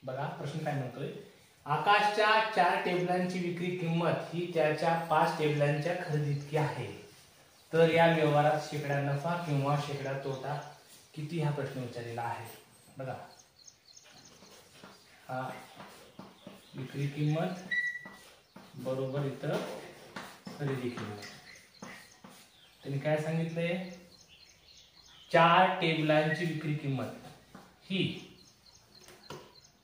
बघा प्रश्न काय म्हणतोय, आकाशच्या 4 टेबलांची विक्री किंमत ही त्याच्या 5 टेबलांच्या खरेदी इतकी आहे, तर या व्यवहारात शेकडा नफा किंवा शेकडा तोटा किती हा प्रश्न विचारलेला आहे। बघा हा विक्री किंमत बरोबर इतर खरेदी किंमत, त्यांनी काय सांगितलंय, 4 टेबलांची विक्री किंमत ही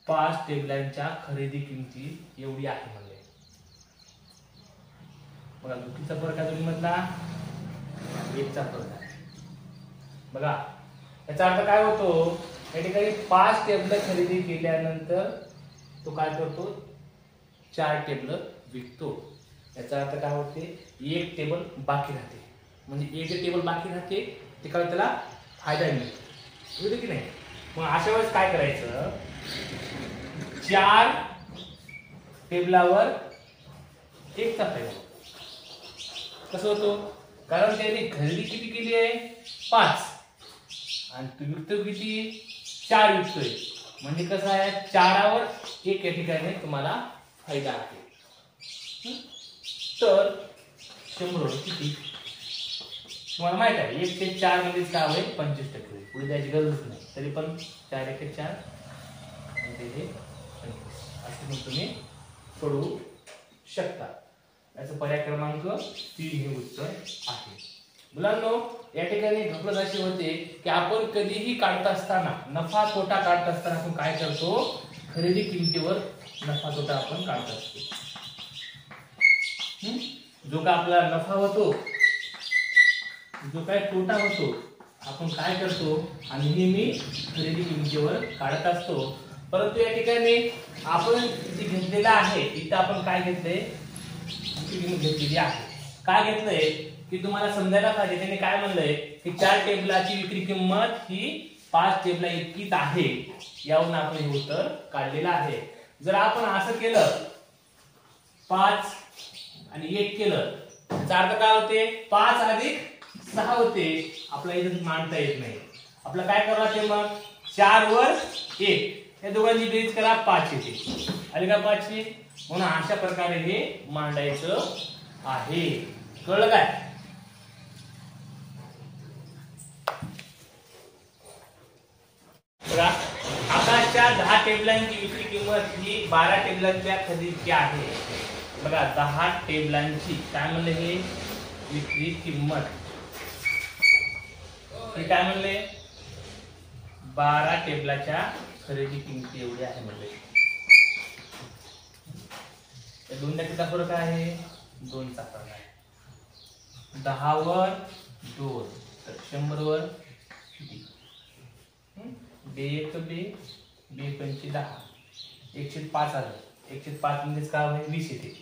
5 टेबलांच्या खरेदी किमती एवढी आहे म्हणजे। बघा कितीचा फरक आहे दोन्ही मधला, 1चा फरक आहे। बघा याचा अर्थ काय होतो, या ठिकाणी 5 टेबल खरेदी केल्यानंतर तो काय करतो, 4 टेबल विकतो। याचा अर्थ काय होते, 1 टेबल बाकी राहते, म्हणजे 1 टेबल बाकी राहते ते काय त्याला फायदा मिळतो, बरोबर की नाही। मग अशा वेळेस काय करायचं, 4 टेबलावर 1चा फायदा कसं होतो, कारण त्याने खरेदी किती केली आहे 5 आणि तू विकतो किती 4 विकतोय, म्हणजे कसं आहे 4वर 1 या ठिकाणी तुम्हाला फायदा आहे। तर 100 किती तुम्हाला माहित आहे, 1 ते 4 मध्ये काय होईल 25% होईल, पुढे द्यायची गरज नाही, तरी पण 4 1 4 म्हणजे असं मग तुम्ही सोडवू शकता। याचा पर्याय क्रमांक 3 हे उत्तर आहे। मुलांनो या ठिकाणी गप्पा अशी होते की आपण कधीही काढत असताना नफा तोटा काढत असताना आपण काय करतो, खरेदी किमतीवर नफा तोटा आपण काढत असतो। जो का आपला नफा होतो, जो काय तोटा होतो, आपण काय करतो आणि नेहमी खरेदी किमतीवर काढत असतो। परंतु या ठिकाणी आपण जे घेतलेला आहे, इथं आपण काय घेतलंय, किंमत घेतलेली आहे। काय घेतलंय की तुम्हाला समजायला पाहिजे, त्याने काय म्हणलंय की 4 टेबलाची विक्री किंमत ही 5 टेबला इतकीच आहे, यावरून आपण हे उत्तर काढलेलं आहे। जर आपण असं केलं 5 आणि 1 केलं, त्याचा अर्थ काय होते, 5 अधिक 6 होते, आपल्याला इथं मांडता येत नाही। आपलं काय करावं लागते, मग 4 वर 1 या दोघांची बेरीज करा 5 येते, आले का 5? म्हणून अशा प्रकारे हे मांडायचं आहे, कळलं काय? बघा आकाशच्या 10 टेबलांची विक्री किंमत ही 12 टेबलांच्या खरेदीची आहे। बघा 10 टेबलांची काय म्हणले, हे विक्री किंमत हे काय म्हणले, 12 टेबलाच्या खरेदी किमती एवढी आहे म्हणजे। या दोनच्या किती फरक आहे, 2चा फरक आहे। 10 वर 2 तर 100 वर किती, 2 1 2 2 पंचे 10, 1/5 आलं, 1/5 म्हणजे काय होईल 20 येते,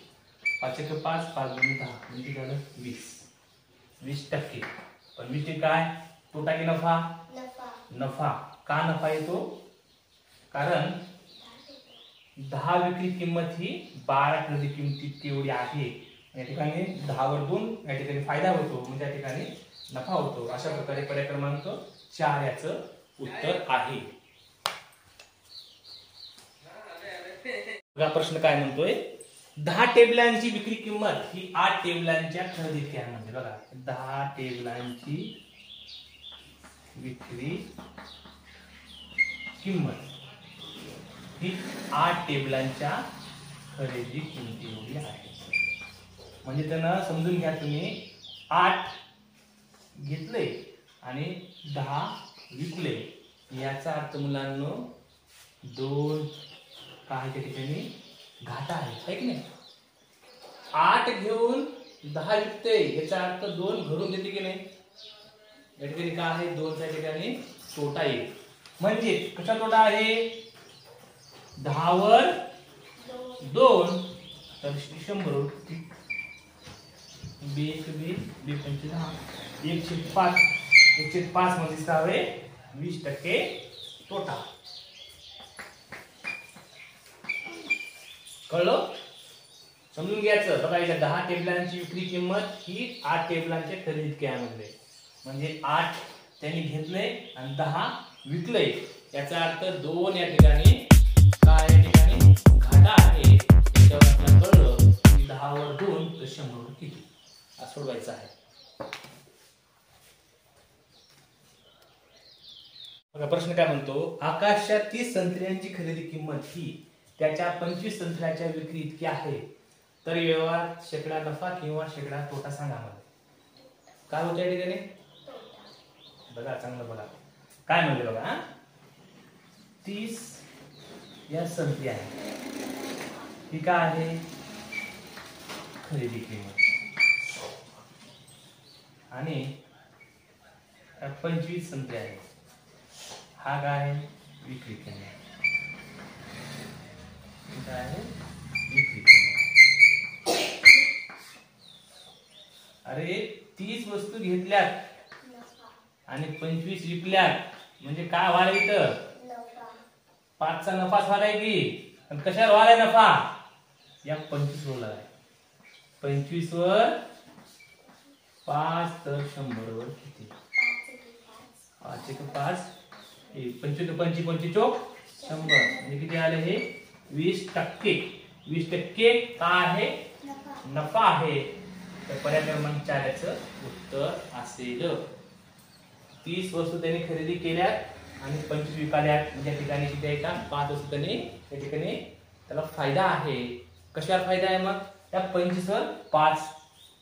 5 1 5 5 2 10 म्हणजे झालं 20%। पण 20% काय तोटा की नफा, नफा का नफा येतो, कारण 10 विक्री किंमत ही 12 खरेदी किंमती एवढी आहे। या ठिकाणी 10 वर 2 या ठिकाणी फायदा होतो, म्हणजे या ठिकाणी नफा होतो। अशा प्रकारे पर्याय क्रमांक 4 याचं उत्तर आहे। बघा प्रश्न काय म्हणतोय, 10 टेबलांची विक्री किंमत ही 8 टेबलांच्या खरेदी इतकी आहे म्हणजे। बघा 10 टेबलांची विक्री किंमत ही 8 टेबलांच्या खरेदी किमती एवढी आहे, म्हणजे त्यांना समजून घ्या तुम्ही 8 घेतले आणि 10 विकले, याचा अर्थ मुलांनो 2 काही ठिकाणी घाटा आहे की नाही। 8 घेऊन 10 विकते, याचा अर्थ 2 घरून देते की नाही, या ठिकाणी काय आहे 2च्या ठिकाणी तोटा येईल, म्हणजे कसा तोटा आहे, 10 वर 2 तर 100 2 2 पंचे 10 1/5 1/5 म्हणजे काय होईल 20% तोटा, कळलं? समजून घ्यायचं। बघा इथे 10 टेबलांची विक्री किंमत ही 8 टेबलांच्या खरेदी इतकी आहे, म्हणजे 8 त्यांनी घेतले आणि 10 विकले, याचा अर्थ 2 या ठिकाणी काय या ठिकाणी घाटा आहे त्याच्यावर आपल्याला कळलं की 10 वर 2 तर 100 वर किती असं सोडवायचं आहे. बघा प्रश्न काय म्हणतो, आकाशच्या 30 संत्र्यांची खरेदी किंमत ही त्याच्या 25 संत्र्याच्या विक्री इतकी आहे, तर व्यवहारात शेकडा नफा किंवा शेकडा तोटा सांगा मला. काय होतं या ठिकाणी बघा, चांगलं बघा काय म्हणले बघा. 30 या संत्री आहे ही काय आहे खरेदी किंमत आणि 25 संत्री आहे हा काय आहे विक्री किंमत. काय आहे विक्री किंमत. अरे 30 वस्तू घेतल्यात आणि 25 विकल्यात म्हणजे काय व्हायला इथं 5चा नफा झालाय की. आणि कशावर व्हायलाय नफा या 25 वर आहे. 25 वर 5 तर 100 वर किती 5 1 5 25 25 25 चोक 100 म्हणजे किती आले हे 20%. 20% काय आहे नफा आहे. तर पर्याय क्रमांक 4 याचं उत्तर असेल. 30 वस्तू त्यांनी खरेदी केल्यात आणि 25 विकाल्यात म्हणजे या ठिकाणी किती आहे का 5 वस्तू त्यांनी या ठिकाणी त्याला फायदा आहे. कशावर फायदा आहे मग त्या 25 वर 5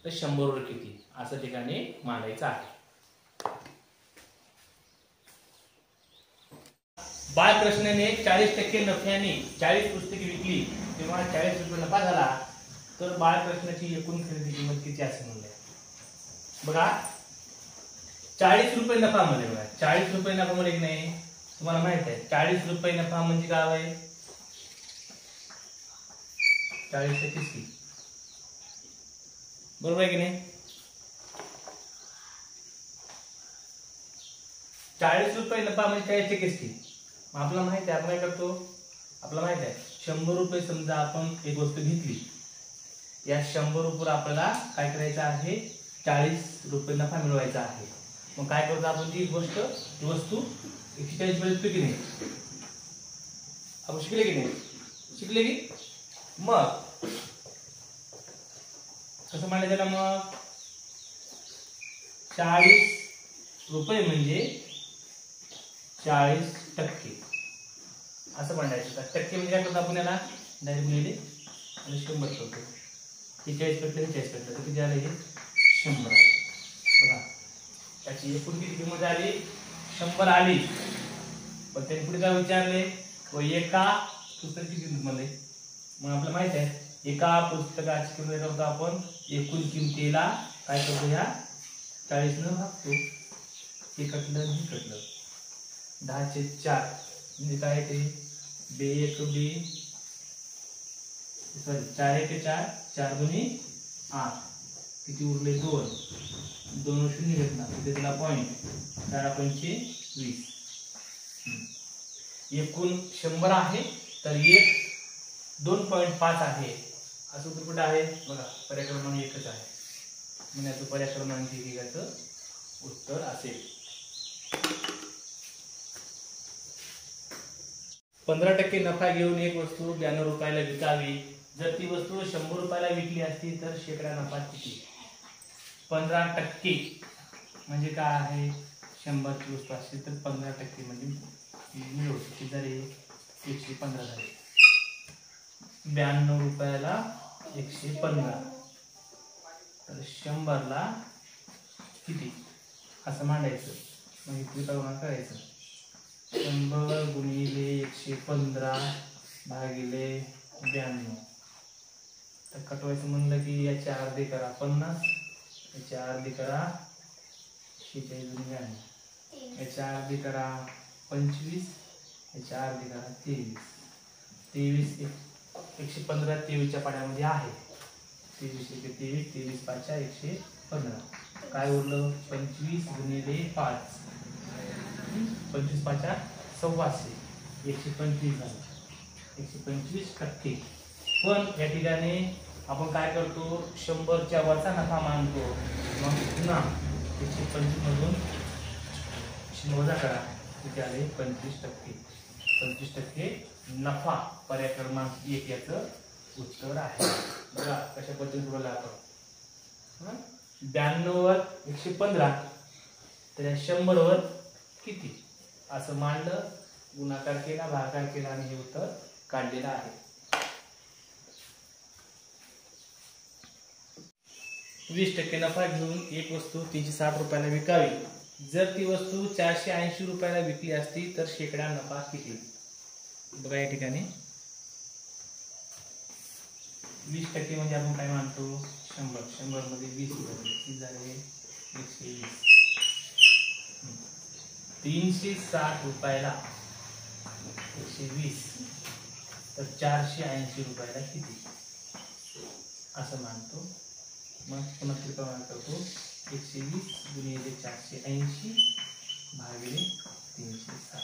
तर 100 वर किती असं ठिकाणी मांडायचं आहे. बाळकृष्णाने 40% नफ्याने 40 पुस्तके विकली तेव्हा 40 रुपये नफा झाला, तर बाळकृष्णाची एकूण खरेदी किंमत किती असे म्हणले. बघा 40 रुपये नफा म्हणजे बघा 40 रुपये नफा म्हणजे की नाही तुम्हाला माहित आहे 40 रुपये नफा म्हणजे काय आहे 40% बरोबर आहे की नाही. 40 रुपये नफा म्हणजे 40% मग आपल्याला माहित आहे आपण काय करतो आपल्याला माहित आहे 100 रुपये समजा आपण एक वस्तू घेतली या 100 रुपये आपल्याला काय करायचं आहे 40 रुपये नफा मिळवायचा आहे. मग काय करतो आपण ती वस्तू 140 मध्ये विकली की नाही आपण शिकले की नाही शिकले की मग कसं मांडायचं त्याला मग 40 रुपये म्हणजे 40% असं मांडायचं. टक्के म्हणजे काय करतो आपण याला डायरेक्ट लिहिले आणि 100 करतो. 40 पेटले 40 पेटले तर किती आले हे 100 आले. बघा त्याची एकूण किती किंमत आली 100 आली. पण त्यांनी पुढे काय विचारले व एका पुस्तकाची किंमत म्हणले. मग आपल्याला माहित आहे एका पुस्तकाची किंमत करतो आपण एकूण किमतीला काय करतो ह्या 40 न भागतो. हे कटलं हे कटलं 10/4 म्हणजे काय ते 2 सॉरी 4 4 4 2 8 किती उरले 2 2 शून्य घेतला तिथे त्याला पॉइंट 4 पंचे 20. एकूण 100 आहे तर 2.5 आहे असं उत्तर कुठे आहे बघा पर्याय क्रमांक 1च आहे म्हणजे याचं पर्याय क्रमांक 1 याचं उत्तर असेल. 15% नफा घेऊन एक वस्तू 92 रुपयाला विकावी. जर ती वस्तू 100 रुपयाला विकली असती तर शेकडा नफा किती. 15% म्हणजे काय आहे 100 ची वस्तू असते तर 15% म्हणजे मिळू शकते जर 115 झाले 92 रुपयाला 115 तर 100 ला किती असं मांडायचं. मग इथे करायचं 100 गुणिले 115 भागिले 92 तर कटवायचं म्हणलं की याच्या अर्धे करा 50 याच्या अर्धे करा 46 गुणिले 92 याच्या अर्धे करा 25 याच्या अर्धे करा 23 115 23च्या पाड्यामध्ये आहे 23 1 23 23 5 115 काय उरलं 25 गुणिले 5 25 5 सव्वाशे 125 झालं 125%. पण या ठिकाणी आपण काय करतो 100च्या वरचा नफा मानतो मग पुन्हा 125 मधून 100 वजा करा किती आले 25%. 25% नफा पर्याय क्रमांक 1 याचं उत्तर आहे. बघा कशा पद्धतीने सोडवलं आपण. 92 वर 115 तर या 100 वर किती असं मांडलं, गुणाकार केला, भागाकार केला आणि हे उत्तर काढलेलं आहे. 20% नफा घेऊन एक वस्तू 360 रुपयाला विकावी. जर ती वस्तू 480 रुपयाला विकली असती तर शेकडा नफा किती. बघा या ठिकाणी 20% म्हणजे आपण काय मानतो 100 मध्ये 20 किती झाले 120. 360 रुपयाला 120 तर 480 रुपयाला किती असं मानतो. मग पुन्हा प्रमाण करतो 120 गुणिले 480 भागिले 360.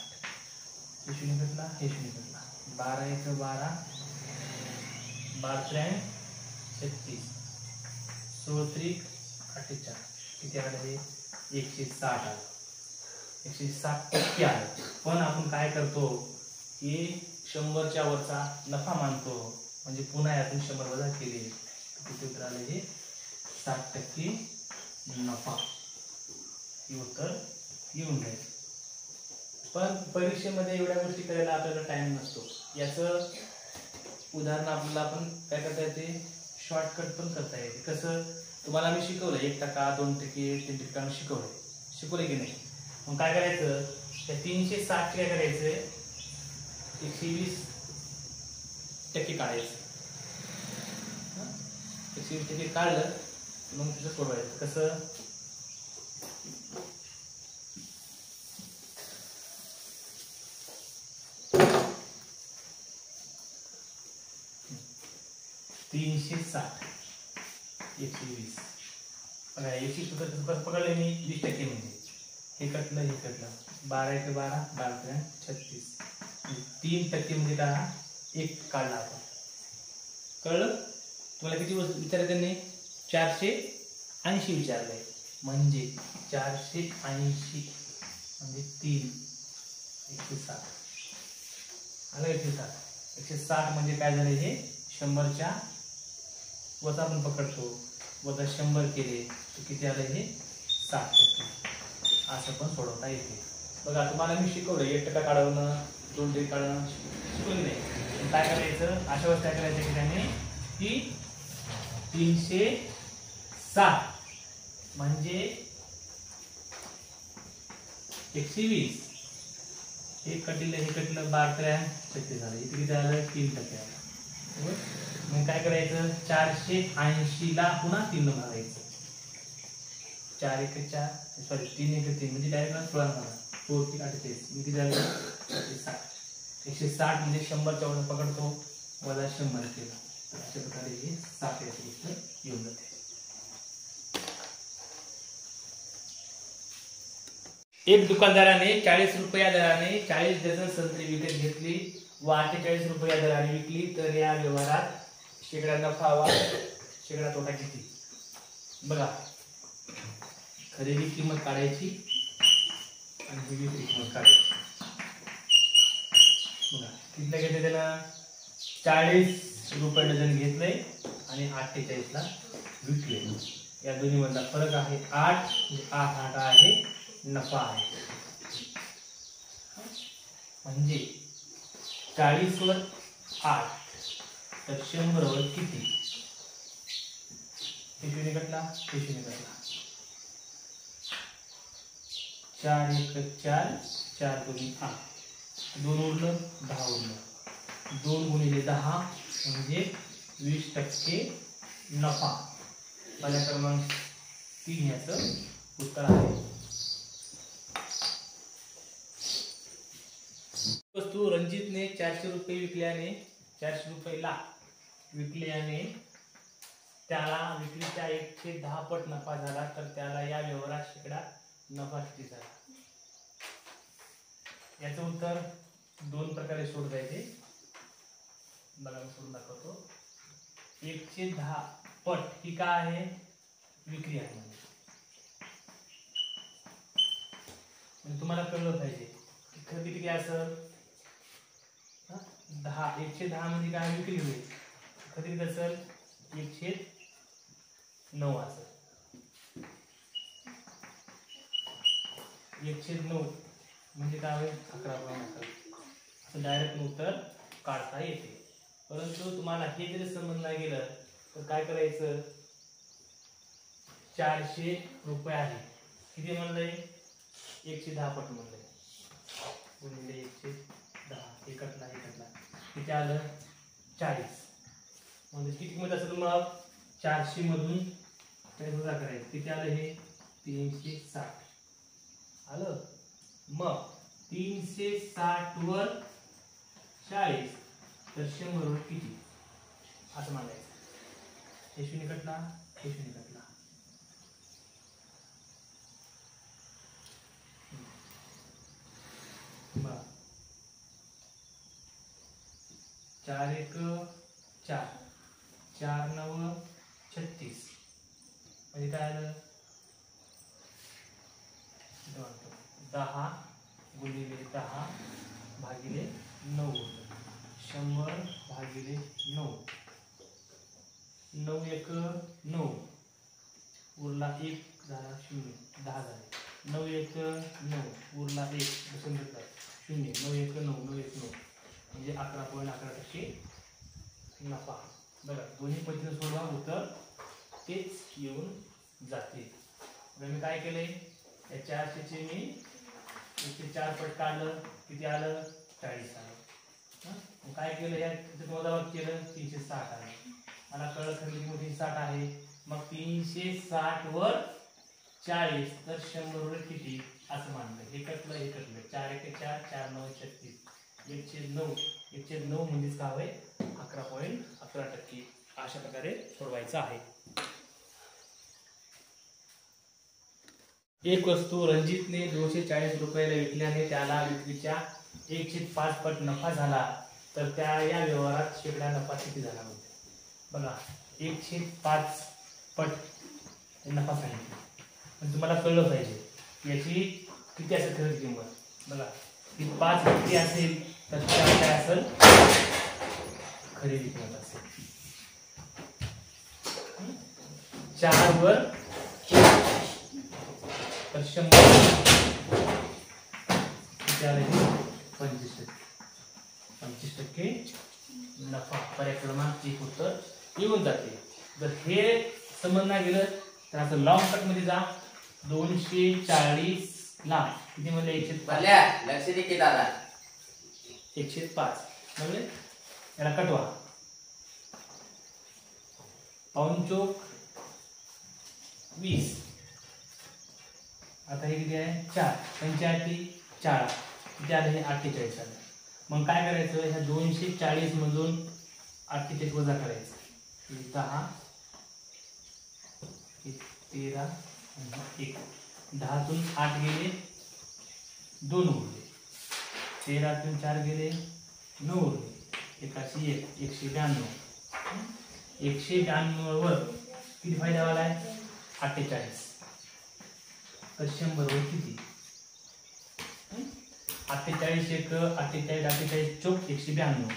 हे शून्य घटला, हे शून्य घटला. 12 1 12 12 3 36 16 3 48 किती आलं हे 160 आलं. 160% आलं. पण आपण काय करतो की 100च्या वरचा नफा मानतो, म्हणजे पुन्हा यातून 100 वजा केले किती उत्तर आलं हे 60% नफा हे उत्तर येऊन जाईल. पण परीक्षेमध्ये एवढ्या गोष्टी करायला आपल्याला टाइम नसतो. याचं उदाहरण आपल्याला आपण काय करता येते शॉर्टकट पण करता येते. कसं तुम्हाला मी शिकवलं 1%, 2%, 3% शिकवले की नाही. मग काय करायचं त्या 360 काय करायचं 120% काढायचं. 120% काढलं मग तुझं सोडवायचं. कसं 360 120 बघा 120 कसं पकडलं मी 20% म्हणजे हे कटलं हे कटलं 12 1 12 12 3 36 3% म्हणजे काय 1 काढला आपण. कळलं तुम्हाला किती विचारलं त्यांनी 480 विचारलंय म्हणजे 480 म्हणजे 3 160 आलं. 160 म्हणजे काय झालं हे 100च्या वजा आपण पकडतो वजा 100 केले तर किती आलं हे 60%. असं पण सोडवता येते. बघा तुम्हाला मी शिकवलं 1% काढवणं 2% काढणं शिकवलं नाही. काय करायचं अशा वेळेस काय करायचं की त्याने की 360 म्हणजे 120 हे कटलं हे कटलं 12 36 झालं. इथे किती झालं 3% आलं. मग काय करायचं 480 ला पुन्हा 3 भागायचं. 4 1 4 सॉरी 3 1 3 म्हणजे डायरेक्ट 16 झाला. 4 3 48 किती झालं 160. 160 म्हणजे 100च्या वजा पकडतो वजा 100 केला तर अशा प्रकारे हे 60 याचं उत्तर येऊन जाते. एक दुकानदाराने 40 रुपया दराने 40 डझन संत्री विकत घेतली व 48 रुपया दराने विकली तर या व्यवहारात शेकडा नफा व शेकडा तोटा किती. बघा खरेदी किंमत काढायची आणि विक्री किंमत काढायची. बघा कितीला घेतले त्याला 40 रुपये डझन घेतले आणि 48 ला विकले. या दोन्ही मधला फरक आहे 8 म्हणजे 8 आहे नफा आहे. म्हणजे 40 वर 8 तर 100 वर किती हे शून्य घटला हे शून्य घटला. 4 1 4 4 2 8 2 उरलं 10 उरलं. 2 गुणिले 10 म्हणजे 20% नफा. पर्याय क्रमांक 3 याचं उत्तर आहे. वस्तू रणजितने 400 रुपये विकल्याने 400 रुपयाला विकल्याने त्याला विक्रीच्या 110 पट नफा झाला तर त्याला या व्यवहारात शेकडा नफा किती झाला. याचं उत्तर 2 प्रकारे सोडता येते. बघा मी सोडून दाखवतो. 110 पट ही काय आहे विक्री आहे. म्हणजे तुम्हाला कळलं पाहिजे की खरेदी किती असेल 10 110 म्हणजे काय विक्री होईल खरेदी असेल 109 असेल 109 म्हणजे काय होईल 11.11 असं डायरेक्ट उत्तर काढता येते. परंतु तुम्हाला हे जरी समजलं गेलं तर काय करायचं 400 रुपये आहे किती म्हणलंय 110 पट म्हणलंय गुणिले 110 एकटला किती आलं 40 म्हणजे किती किंमत असेल मग 400 मधून 40 वजा करायचं किती आलं हे 360 आलं. मग 360 वर 40 तर 100 वर किती असं मानायचं. हे शून्य कटला हे शून्य कटला बघा 4 1 4 4 9 36 म्हणजे काय आलं 10 गुणिले 10 भागिले 9 100 भागिले 9 9 1 9 उरला 1 झाला 0 10 झाले 9 1 9 उरला 1 बसून घेतला 0 9 1 9 9 1 9 म्हणजे 11.11% नफा. बघा दोन्ही पद्धतीने सोडवा उत्तर तेच येऊन जाते. मी काय केलंय या 400 चे मी 104 पट काढलं किती आलं 40 आलं. काय केलं या वजावट केलं 360 आलं. मला कळलं खरेदी किंमत 360 आहे. मग 360 वर 40 तर 100 वर किती असं मानलं. हे कटलं 4 1 4 4 9 36 109 म्हणजेच काय होय 11.11%. अशा प्रकारे सोडवायचं आहे. एक वस्तू रणजितने 240 रुपयाला विकल्याने त्याला विक्रीच्या 1/5 पट नफा झाला तर त्या या व्यवहारात शेकडा नफा किती झाला म्हणते. बघा 1/5 पट नफा सांगितला पण तुम्हाला कळलं पाहिजे याची किती असेल खरेदी किंमत. बघा ती 5 विक्री असेल तर काय असेल खरेदी किंमत असेल 4 वर तर 100 25% नफा. पर्याय क्रमांक 1 उत्तर येऊन जाते. जर हे समजलं गेलं तर असं लॉंग कट मध्ये जा 240 ला किती म्हणले 105 लक्ष दे की दादा 105 म्हणजे याला कटवा पाऊणचोक 20 आता हे किती आहे 4 85 4 किती आलं हे 48 आलं. मग काय करायचं ह्या 240 मधून 48 वजा करायचं 10 13 1 10 तून 8 गेले 2 उरले 13 तून 4 गेले 9 उरले 101 192 192 वर किती फायदा वाला आहे 48 तर 100 वर किती 48 1 48 48 चौक 192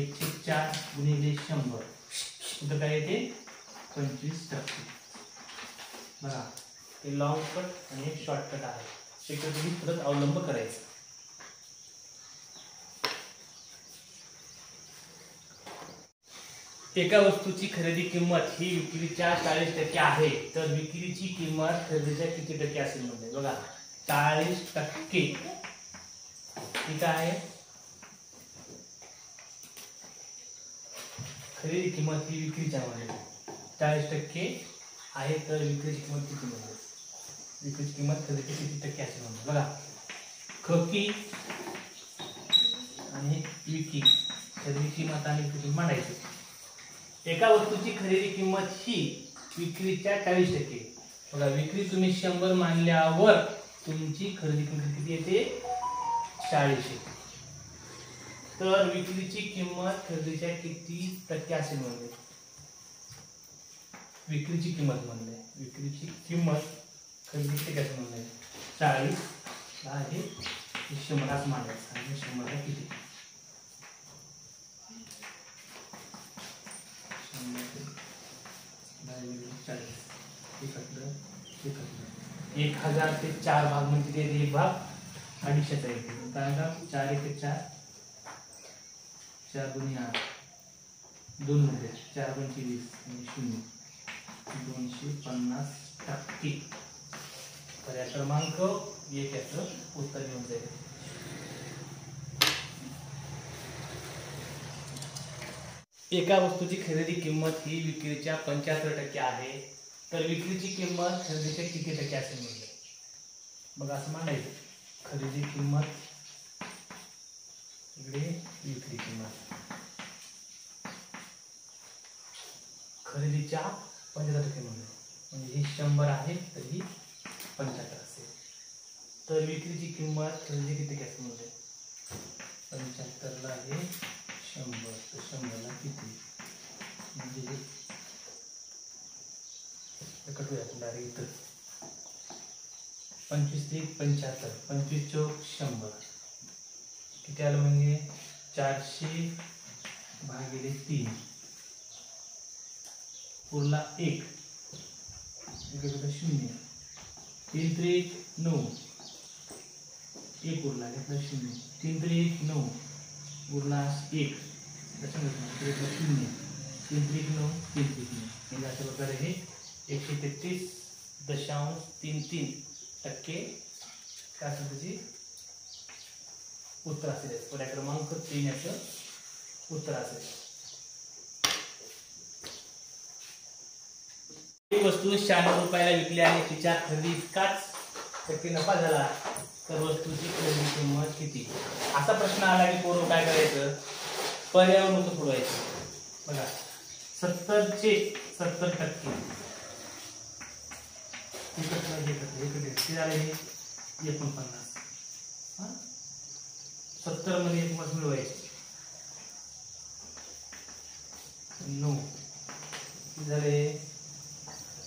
104 गुणिले 100 कुठं काय येते 25%. बघा हे लॉंग कट आणि एक शॉर्टकट आहे शक्यतो तुम्ही परत अवलंब करायचा. एका वस्तूची खरेदी किंमत ही विक्रीच्या 40% आहे तर विक्रीची किंमत खरेदीच्या किती टक्के असेल म्हणजे बघा 40% ठीक आहे. खरेदी किंमत ही विक्रीच्या मध्ये 40% आहे तर विक्रीची किंमत किती म्हणजे विक्रीची किंमत खरेदीची किती टक्के असेल म्हणजे बघा खकी आणि विक्री खरेदी किंमत आणि विक्री मांडायची. एका वस्तूची खरेदी किंमत ही विक्रीच्या 40% बघा विक्री तुम्ही 100 मानल्यावर तुमची खरेदी किंमत किती येते 40 येते. तर विक्रीची किंमत खरेदीच्या किती टक्के असेल म्हणजे विक्रीची किंमत म्हणले विक्रीची किंमत खरेदीची कशी म्हणले 40 आहे 100 मानायचं आणि 100 किती 1000 ते 4 भाग म्हणजे ते एक भाग 250 येते. काय का 4 1 4 4 2 8 2 मध्ये 4 2 20 आणि 0 250%. पर्याय क्रमांक 1 याचं उत्तर येऊन जाईल. एका वस्तूची खरेदी किंमत ही विक्रीच्या 75% आहे, तर विक्रीची किंमत खरेदीच्या किती टक्के असेल म्हणजे बघा असं मांडायचं. खरेदी किंमत इकडे विक्री किंमत खरेदीच्या 75% म्हणजे ही 100 आहे तर ही 75 असेल. तर विक्रीची किंमत खरेदी किती असेल म्हणजे 75 ला आहे 100 तर 100 ला किती म्हणजे कटूया डायरेक्ट इथं 25 ते 75 25 चौक 100 किती आलं म्हणजे 400 भागिले 3 उरला 1 इकडे 0 3 3 9 1 उरला घेतला 0 3 3 9 उरला 1 त्याच्यामध्ये 0 3 3 9 3 3 9 अशा प्रकारे हे 133.33% काय असेल त्याची उत्तर असेल. पर्याय क्रमांक 3 याचं उत्तर असेल. ही वस्तू 96 रुपयाला विकली आणि तिच्या खरेदी इतकाच टक्के नफा झाला तर वस्तूची खरेदी किंमत किती. असा प्रश्न आला की पोरं काय करायचं पर्याय नुसतं सोडवायचं. बघा 70 चे 70% झाले 49. 70 मध्ये 1 मिळवायचे 9 झाले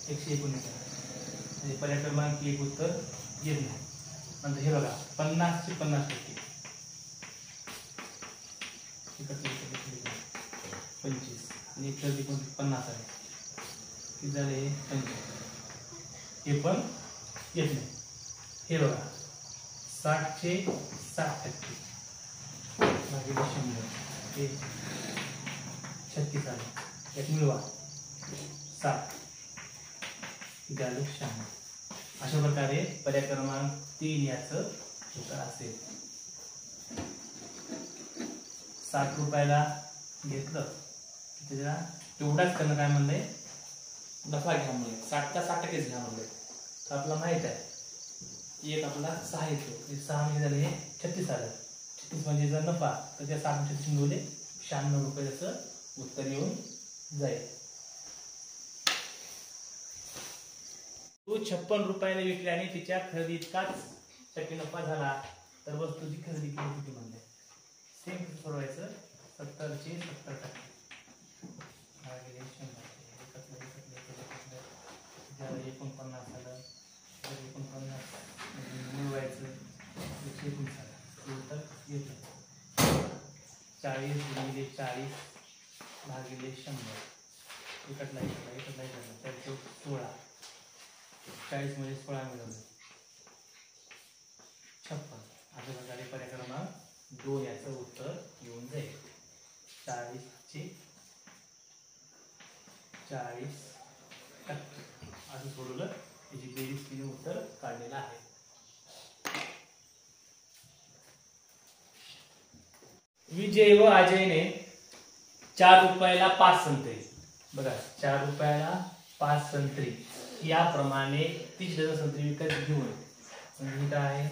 119 म्हणजे पर्याय क्रमांक 1 उत्तर येत नाही. नंतर हे बघा 50 चे 50% 25 आणि 50 आहे किती झाले 25 हे पण येत नाही. हे बघा 60 चे 60% भागिले 100 हे 36 आले. यात मिळवा 7 झालं 96. अशा प्रकारे पर्याय क्रमांक 3 याचं उत्तर असेल. 60 रुपयाला घेतलं त्याला तेवढाच त्यांना काय म्हणलंय नफा घ्या म्हणले. 60 चा 60% घ्या म्हणले. तर आपल्याला माहित आहे एक आपला 6 येतो 6 म्हणजे झाले 36 आलं. 36 म्हणजे जर नफा तर त्या 36 मिळवले 96 रुपये त्याचं उत्तर येऊन जाईल. तू 56 रुपयाने विकली आणि तिच्या खरेदी इतकाच टक्के नफा झाला तर वस्तूची खरेदी किंमत किती म्हणले. सेम सोडवायचं 70 चे 70% भागिले 100 49 आलं तर 49 मिळवायचं 119 आलं उत्तर येतं. 40 गुणिले 40 भागिले 100 इकडला 16 40 मध्ये 16 मिळवलं 56. अशा प्रकारे पर्याय क्रमांक 2 याचं उत्तर येऊन जाईल. 40 चे 40% असं सोडवलं त्याची बेरीज केली उत्तर काढलेलं आहे. विजय व अजयने 4 रुपयाला 5 संत्री बघा 4 रुपयाला 5 संत्री याप्रमाणे 30 डझन संत्री विकत घेऊन म्हणजे काय आहे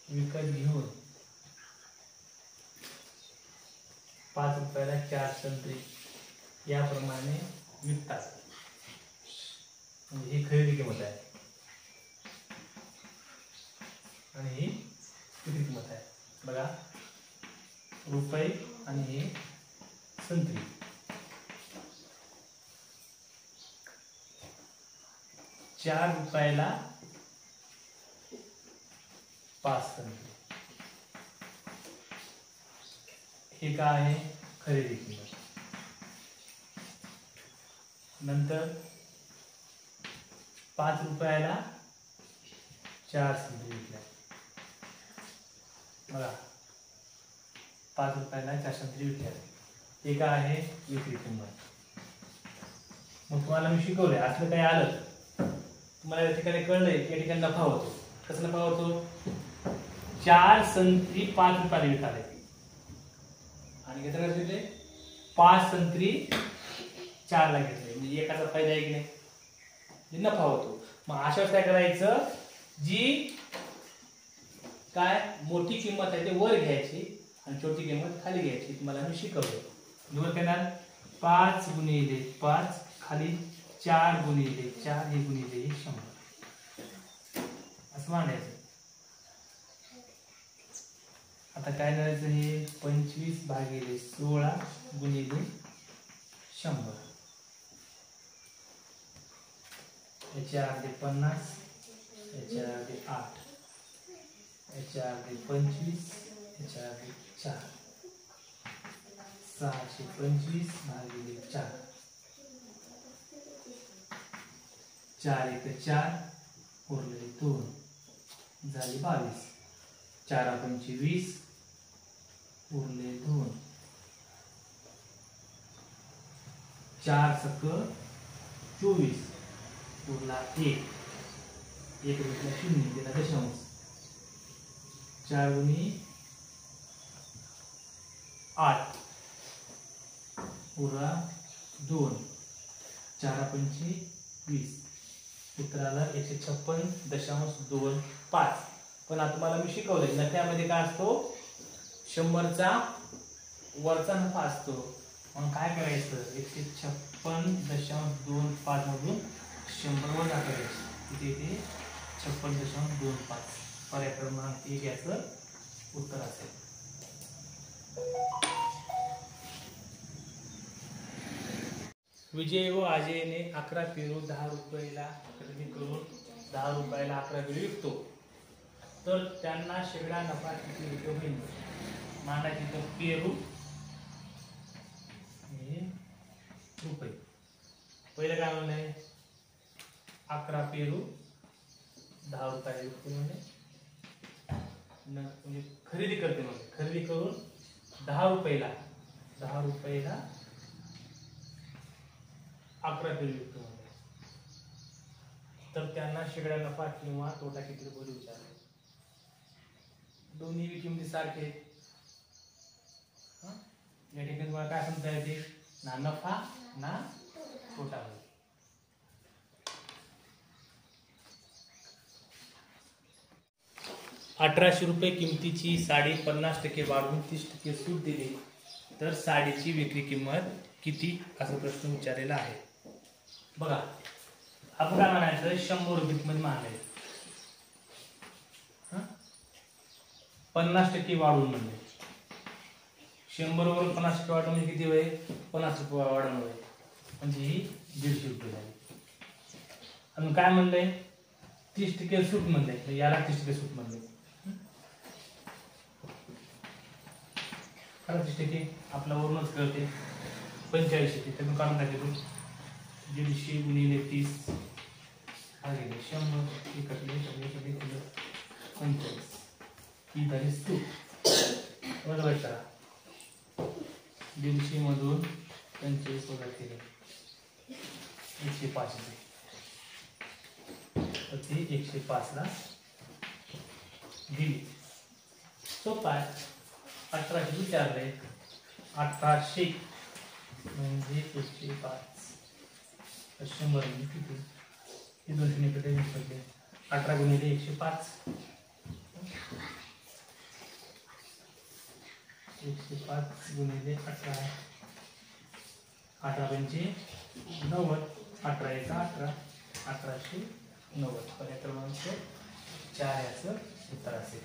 विकत घेऊन 5 रुपयाला 4 संत्री याप्रमाणे विकतात म्हणजे ही खरेदी किंमत आहे आणि ही विक्री किंमत आहे. बघा रुपये आणि हे संत्री 4 रुपयाला 5 संत्री हे काय आहे खरेदी किंमत. नंतर 5 रुपयाला 4 संत्री विकल्या. बघा 5 रुपयाला 4 संत्री विकल्या. हे काय आहे विक्री किंमत. मग तुम्हाला मी शिकवलंय असलं काही आलं तुम्हाला या ठिकाणी कळलंय की या ठिकाणी नफा होतो. कसं नफा होतो. 4 संत्री 5 रुपयाला विकाले आणि घेतलं कसं घेतले 5 संत्री 4 ला घेतले म्हणजे एकाचा फायदा आहे की नाही नफा होतो. मग अशाच काय करायचं जी काय मोठी किंमत आहे ते वर घ्यायची आणि छोटी किंमत खाली घ्यायची. तुम्हाला मी शिकवलं वर करणार 5 गुणिले 5 खाली 4 गुणिले 4 हे गुणिले 100 असं मांडायचं. आता काय करायचं हे 25 भागिले 16 गुणिले 100 याचे अर्धे 50 याचे अर्धे 8 याचे अर्धे 25 याचे अर्धे 4 625 भागिले 4 4 1 4 उरले 2 झाले 22 4 पंचे 20 उरले 2 4 सक 24 उरला 1 घेतला 0 दिला दशांश 4 गुणी 8 उरला 2 4 पंचे 20 उत्तराला 156.25. पण आता तुम्हाला मी शिकवलंय नफ्यामध्ये काय असतो 100चा वरचा नफा असतो. मग काय करायचं 156.25 मधून 100 वजा करायचं किती येते 56.25. पर्याय क्रमांक 1 याचं उत्तर असेल. विजय व अजयने 11 पेरू 10 रुपयाला खरेदी करून 10 रुपयाला 11 पेरू विकतो तर त्यांना शेकडा नफा किती रुपये होईल. मांडायची तर पेरू हे रुपये. पहिलं काय म्हणलंय 11 पेरू 10 रुपयाला विकतो म्हणजे खरेदी करते म्हणजे खरेदी करून 10 रुपयाला 11 पेरू विकतो म्हणजे तर त्यांना शेकडा नफा किंवा तोटा किती रुपये विचारले. दोन्ही किमती सारखे या ठिकाणी तुम्हाला काय समजता येते ना नफा ना तोटा होईल. ₹1800 किमतीची साडी 50% वाढवून 30% सूट दिली तर साडीची विक्री किंमत किती असा प्रश्न विचारलेला आहे. बघा आपण काय म्हणायचं 100 रुपये मध्ये मानायचं 50% वाढवून म्हणजे 100 वरून 50% वाढवून म्हणजे किती होईल 50 रुपये वाढवून होईल म्हणजे ही 150 रुपये झाली. आणि काय म्हणलंय 30% सूट म्हणलंय याला 30% सूट म्हणलंय 30% आपला वरूनच कळते 45 त्यातून काढून टाकायचं 150 गुणिले 30 भागिले 100 इकडले 45 ही झाली सूट. बरोबर करा 150 मधून 45 वजा केले 105 तर ती 105 ला दिली. सोपं आहे 1800 विचारले 1800 म्हणजे 105 100 म्हणजे किती हे 200 कडे विसरले 18 गुणिले 105 105 गुणिले 18 18 म्हणजे 90 18 एका 18 1890 पर्याय क्रमांक 4 याचं उत्तर असेल.